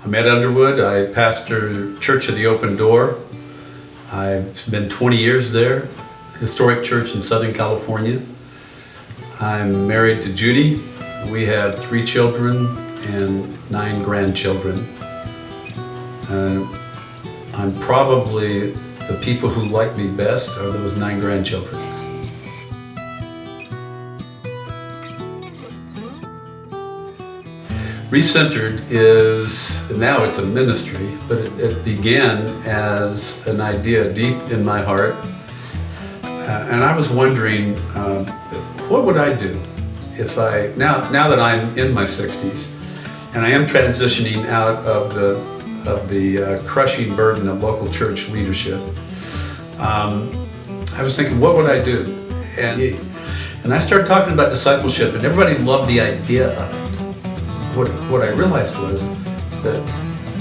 I'm at Underwood. I pastor Church of the Open Door. I've been 20 years there, historic church in Southern California. I'm married to Judy. We have 3 children and 9 grandchildren. I'm probably the people who like me best are those 9 grandchildren. Recentered is, now it's a ministry, but it began as an idea deep in my heart. And I was wondering, what would I do if now that I'm in my 60s, and I am transitioning out of the crushing burden of local church leadership, I was thinking, what would I do? And I started talking about discipleship, and everybody loved the idea of it. What I realized was that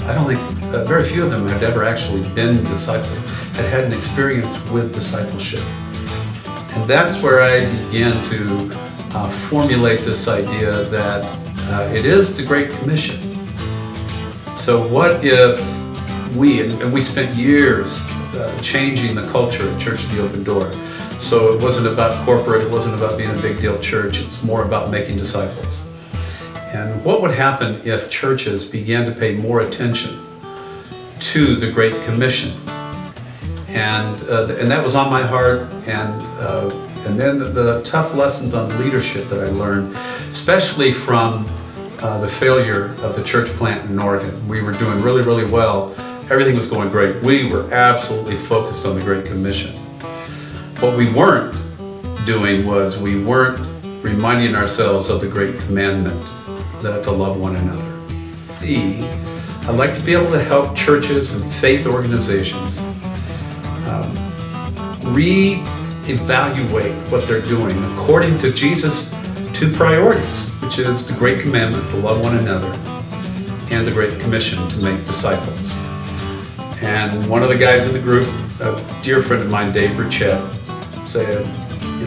I don't think very few of them had ever actually been discipled, had an experience with discipleship. And that's where I began to formulate this idea that it is the Great Commission. So what if we spent years changing the culture of Church of the Open Door. So it wasn't about corporate, it wasn't about being a big deal church, it was more about making disciples. And what would happen if churches began to pay more attention to the Great Commission? And that was on my heart. And then the tough lessons on leadership that I learned, especially from the failure of the church plant in Oregon. We were doing really, really well. Everything was going great. We were absolutely focused on the Great Commission. What we weren't doing was we weren't reminding ourselves of the Great Commandment, to love one another. I'd like to be able to help churches and faith organizations re-evaluate what they're doing according to Jesus' 2 priorities, which is the Great Commandment to love one another and the Great Commission to make disciples. And one of the guys in the group, a dear friend of mine, Dave Burchett, said,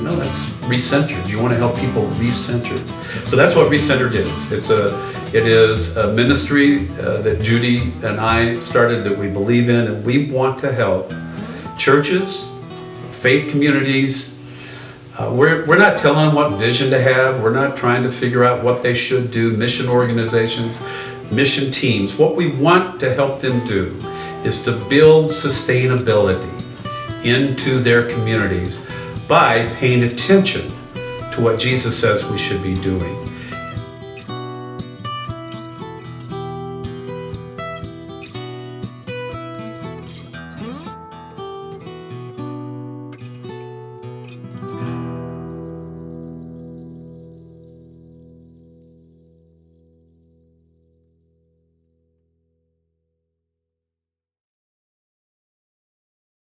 that's Recentered. You want to help people recenter. So that's what Recentered is. It is a ministry that Judy and I started that we believe in, and we want to help churches, faith communities. We're not telling them what vision to have. We're not trying to figure out what they should do. Mission organizations, mission teams. What we want to help them do is to build sustainability into their communities by paying attention to what Jesus says we should be doing.